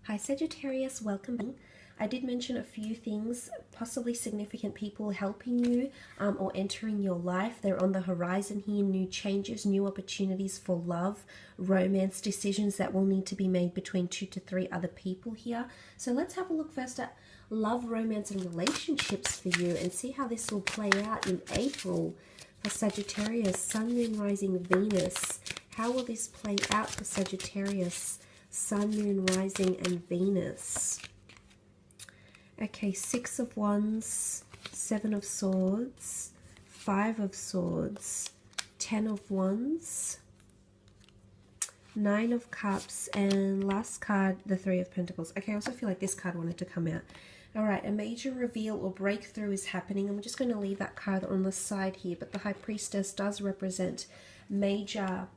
Hi Sagittarius, welcome. I did mention a few things, possibly significant people helping you or entering your life. They're on the horizon here, new changes, new opportunities for love, romance, decisions that will need to be made between 2 to 3 other people here. So let's have a look first at love, romance and relationships for you and see how this will play out in April for Sagittarius, Sun, Moon, Rising, Venus. How will this play out for Sagittarius? Sun, Moon, Rising, and Venus. Okay, 6 of Wands, 7 of Swords, 5 of Swords, 10 of Wands, 9 of Cups, and last card, the 3 of Pentacles. Okay, I also feel like this card wanted to come out. All right, a major reveal or breakthrough is happening. I'm just going to leave that card on the side here, but the High Priestess does represent major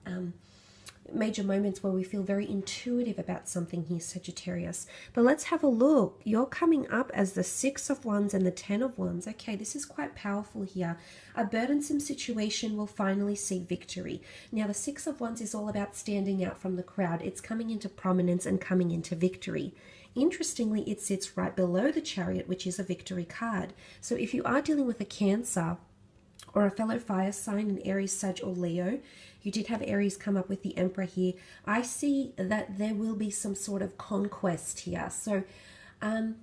moments where we feel very intuitive about something here, Sagittarius. But let's have a look. You're coming up as the 6 of Wands and the 10 of Wands. Okay, this is quite powerful here. A burdensome situation will finally see victory. Now, the 6 of Wands is all about standing out from the crowd. It's coming into prominence and coming into victory. Interestingly, it sits right below the Chariot, which is a victory card. So if you are dealing with a Cancer or a fellow fire sign, an Aries, Sag, or Leo, you did have Aries come up with the Emperor here. I see that there will be some sort of conquest here. So I'm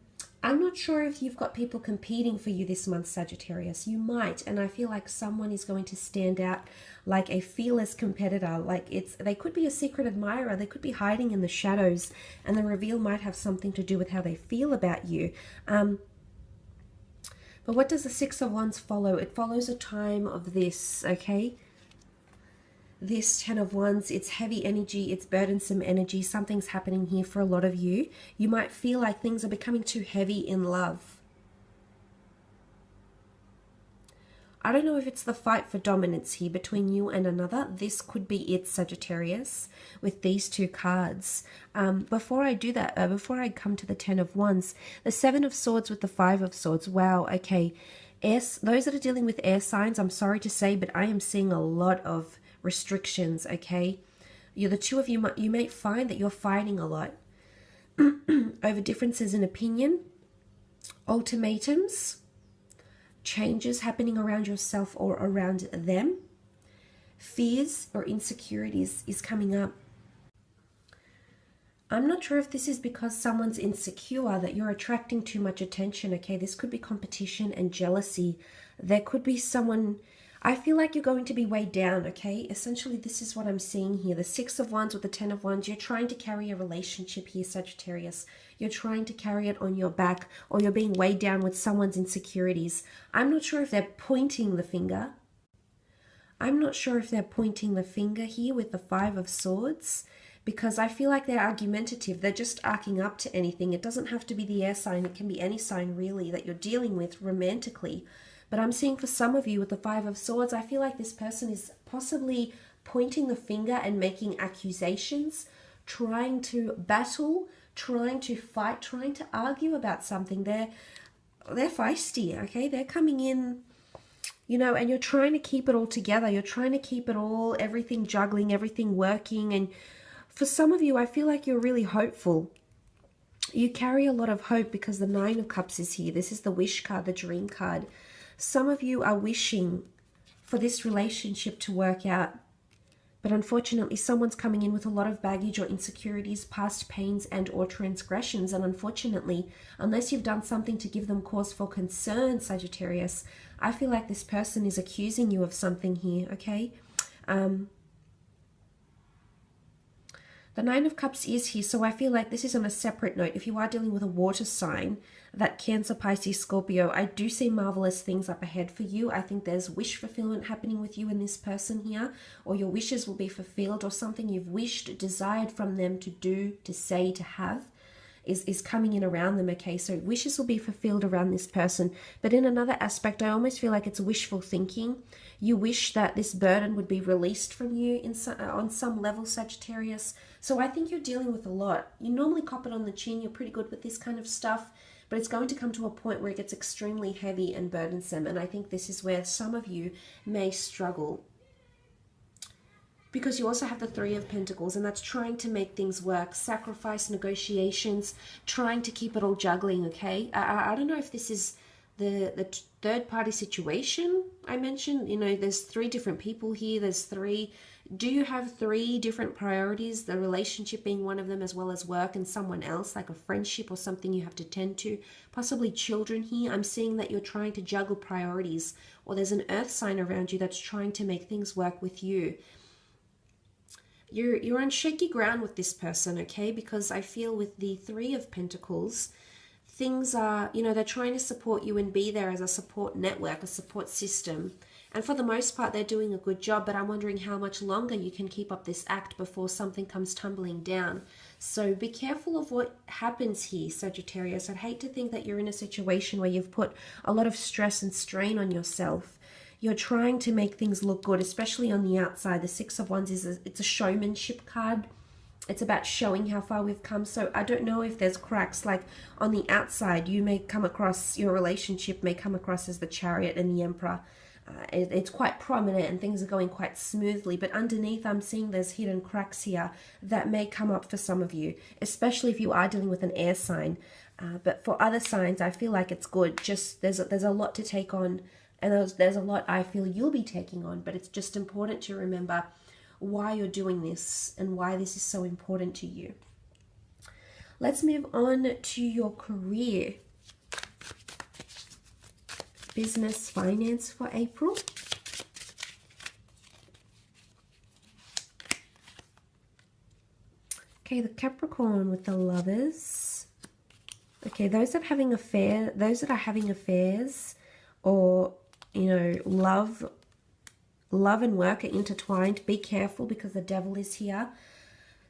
not sure if you've got people competing for you this month, Sagittarius. You might, and I feel like someone is going to stand out like a fearless competitor. Like they could be a secret admirer. They could be hiding in the shadows, and the reveal might have something to do with how they feel about you. But what does the 6 of Wands follow? It follows a time of this, okay? This 10 of Wands, it's heavy energy, it's burdensome energy. Something's happening here for a lot of you. You might feel like things are becoming too heavy in love. I don't know if it's the fight for dominance here between you and another. This could be it, Sagittarius, with these 2 cards. Before I do that, before I come to the 10 of Wands, the 7 of Swords with the 5 of Swords. Wow, okay. Those that are dealing with air signs, I'm sorry to say, but I am seeing a lot of restrictions, okay? The two of you, you may find that you're fighting a lot over differences in opinion, ultimatums, changes happening around yourself or around them. Fears or insecurities is coming up. I'm not sure if this is because someone's insecure, that you're attracting too much attention, okay? This could be competition and jealousy. There could be someone, I feel like you're going to be weighed down, okay? Essentially, this is what I'm seeing here. The 6 of Wands with the 10 of Wands, you're trying to carry a relationship here, Sagittarius. You're trying to carry it on your back, or you're being weighed down with someone's insecurities. I'm not sure if they're pointing the finger. I'm not sure if they're pointing the finger here with the 5 of Swords, because I feel like they're argumentative. They're just arcing up to anything. It doesn't have to be the air sign. It can be any sign, really, that you're dealing with romantically. But I'm seeing for some of you with the 5 of Swords, I feel like this person is possibly pointing the finger and making accusations, trying to battle, trying to fight, trying to argue about something. They're feisty, okay? They're coming in, you know, and you're trying to keep it all together. You're trying to keep it all, everything juggling, everything working. And for some of you, I feel like you're really hopeful. You carry a lot of hope because the 9 of Cups is here. This is the wish card, the dream card. Some of you are wishing for this relationship to work out, but unfortunately someone's coming in with a lot of baggage or insecurities, past pains and or transgressions, and unfortunately, unless you've done something to give them cause for concern, Sagittarius, I feel like this person is accusing you of something here, okay? The 9 of Cups is here, so I feel like this is on a separate note. If you are dealing with a water sign, that Cancer, Pisces, Scorpio, I do see marvelous things up ahead for you. I think there's wish fulfillment happening with you and this person here, or your wishes will be fulfilled, or something you've wished, desired from them to do, to say, to have is coming in around them, okay? So wishes will be fulfilled around this person. But in another aspect, I almost feel like it's wishful thinking. You wish that this burden would be released from you on some level, Sagittarius. So I think you're dealing with a lot. You normally cop it on the chin. You're pretty good with this kind of stuff. But it's going to come to a point where it gets extremely heavy and burdensome. And I think this is where some of you may struggle. because you also have the Three of Pentacles, and that's trying to make things work, sacrifice, negotiations, trying to keep it all juggling, okay? I don't know if this is the third party situation I mentioned. You know, there's three different people here. There's three. Do you have three different priorities, the relationship being one of them, as well as work and someone else, like a friendship or something you have to tend to, possibly children here? I'm seeing that you're trying to juggle priorities, or there's an earth sign around you that's trying to make things work with you. You're on shaky ground with this person, okay? Because I feel with the Three of Pentacles, things are, you know, they're trying to support you and be there as a support network, a support system. And for the most part, they're doing a good job, but I'm wondering how much longer you can keep up this act before something comes tumbling down. So be careful of what happens here, Sagittarius. I'd hate to think that you're in a situation where you've put a lot of stress and strain on yourself. You're trying to make things look good, especially on the outside. The Six of Wands it's a showmanship card. It's about showing how far we've come. So I don't know if there's cracks. Like on the outside, you may come across, your relationship may come across as the Chariot and the Emperor. It's quite prominent and things are going quite smoothly. But underneath, I'm seeing there's hidden cracks here that may come up for some of you, especially if you are dealing with an air sign. But for other signs, I feel like it's good. Just there's a lot to take on. And there's a lot I feel you'll be taking on, but it's just important to remember why you're doing this and why this is so important to you. Let's move on to your career. Business, finance for April. Okay, the Capricorn with the Lovers. Okay, those that are having affairs, or you know, love and work are intertwined. Be careful because the Devil is here.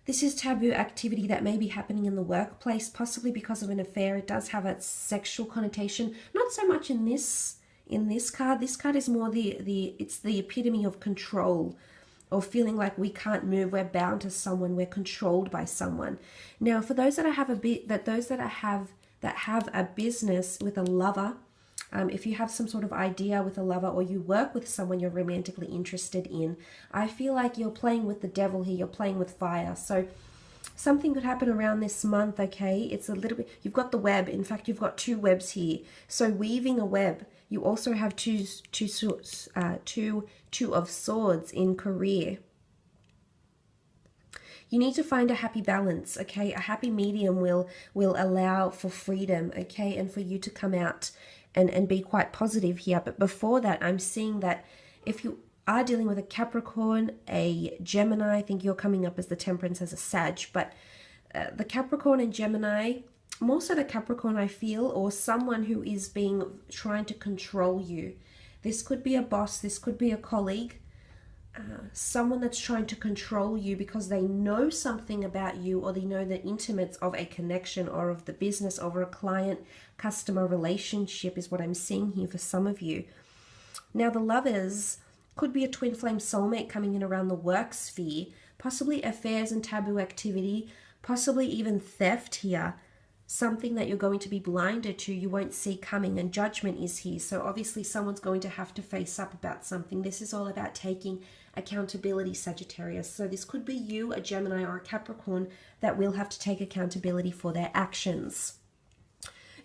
This is taboo activity that may be happening in the workplace, possibly because of an affair. It does have a sexual connotation. Not so much in this card. This card is more it's the epitome of control, or feeling like we can't move. We're bound to someone. We're controlled by someone. Now, for those that have a business with a lover. If you have some sort of idea with a lover, or you work with someone you're romantically interested in, I feel like you're playing with the devil here. You're playing with fire. So something could happen around this month, okay? It's a little bit, you've got the web. In fact, you've got two webs here. So weaving a web. You also have two of Swords in career. You need to find a happy balance, okay? A happy medium will allow for freedom, okay? And for you to come out and be quite positive here. But before that, I'm seeing that if you are dealing with a Capricorn, a Gemini, I think you're coming up as the Temperance as a Sag, but the Capricorn and Gemini, more so the Capricorn I feel, or someone who is trying to control you. This could be a boss, this could be a colleague, someone that's trying to control you because they know something about you, or they know the intimates of a connection or of the business, over a client-customer relationship is what I'm seeing here for some of you. Now, the Lovers could be a twin flame soulmate coming in around the work sphere, possibly affairs and taboo activity, possibly even theft here. Something that you're going to be blinded to, you won't see coming, and judgment is here. So obviously someone's going to have to face up about something. This is all about taking accountability, Sagittarius. So this could be you, a Gemini or a Capricorn, that will have to take accountability for their actions.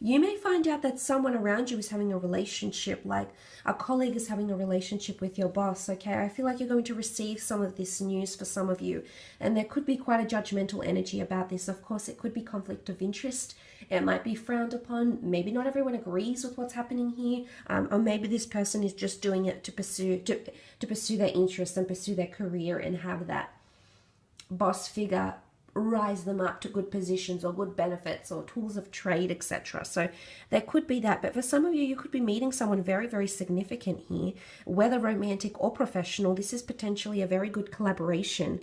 You may find out that someone around you is having a relationship, like a colleague is having a relationship with your boss, okay? I feel like you're going to receive some of this news for some of you, and there could be quite a judgmental energy about this. Of course, it could be conflict of interest. It might be frowned upon. Maybe not everyone agrees with what's happening here, or maybe this person is just doing it to pursue their interests and pursue their career and have that boss figure rise them up to good positions or good benefits or tools of trade, etc. So there could be that. But for some of you, you could be meeting someone very, very significant here, whether romantic or professional. This is potentially a very good collaboration.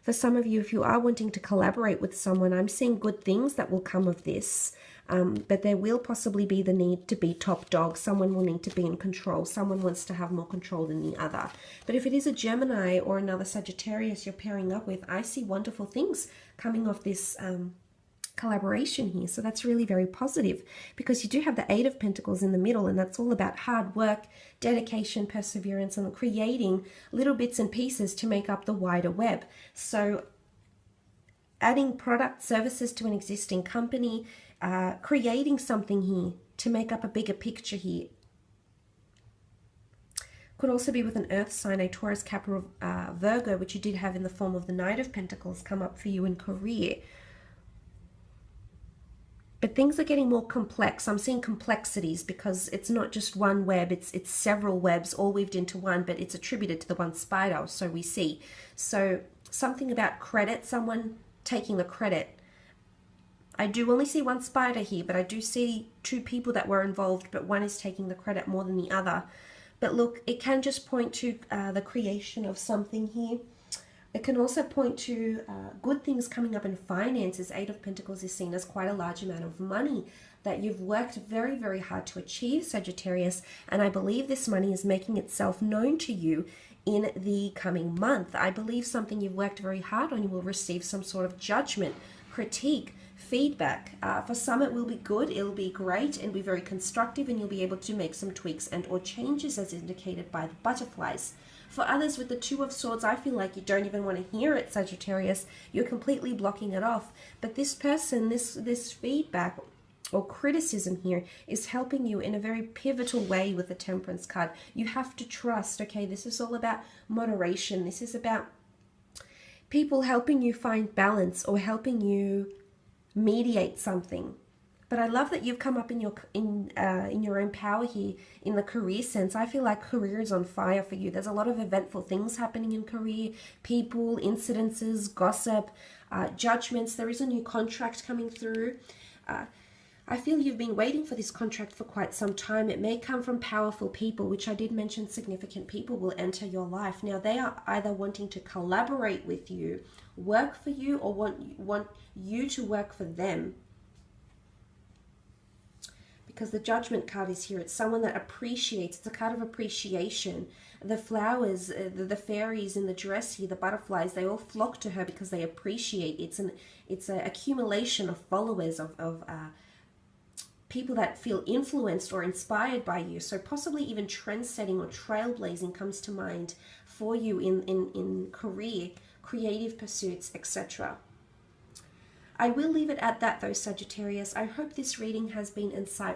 For some of you, if you are wanting to collaborate with someone, I'm seeing good things that will come of this. But there will possibly be the need to be top dog. Someone will need to be in control. Someone wants to have more control than the other. But if it is a Gemini or another Sagittarius you're pairing up with, I see wonderful things coming off this collaboration here. So that's really very positive, because you do have the Eight of Pentacles in the middle, and that's all about hard work, dedication, perseverance, and creating little bits and pieces to make up the wider web. So adding product, services to an existing company, creating something here to make up a bigger picture here. Could also be with an earth sign, a Taurus, Capricorn, Virgo, which you did have in the form of the Knight of Pentacles come up for you in career. But things are getting more complex. I'm seeing complexities because it's not just one web, it's several webs all weaved into one, but it's attributed to the one spider, so we see. So something about credit, someone taking the credit. I do only see one spider here, but I do see two people that were involved, but one is taking the credit more than the other. But look, it can just point to the creation of something here. It can also point to good things coming up in finances. Eight of Pentacles is seen as quite a large amount of money that you've worked very, very hard to achieve, Sagittarius. And I believe this money is making itself known to you in the coming month. I believe something you've worked very hard on, you will receive some sort of judgment, critique, feedback. For some it will be good, it'll be great and be very constructive, and you'll be able to make some tweaks and or changes as indicated by the butterflies. For others with the Two of Swords, I feel like you don't even want to hear it, Sagittarius. You're completely blocking it off. But this person, this feedback or criticism here is helping you in a very pivotal way with the Temperance card. You have to trust, okay? This is all about moderation. This is about people helping you find balance or helping you mediate something. But I love that you've come up in your own power here in the career sense. I feel like career is on fire for you. There's a lot of eventful things happening in career, people, incidences, gossip, judgments. There is a new contract coming through. I feel you've been waiting for this contract for quite some time. It may come from powerful people, which I did mention significant people will enter your life. Now, they are either wanting to collaborate with you, work for you, or want you to work for them. Because the Judgment card is here. It's someone that appreciates. It's a card of appreciation. The flowers, the fairies in the dress here, the butterflies, they all flock to her because they appreciate. It's an accumulation of followers, of people that feel influenced or inspired by you. So possibly even trend-setting or trailblazing comes to mind for you in career, creative pursuits, etc. I will leave it at that though, Sagittarius. I hope this reading has been insightful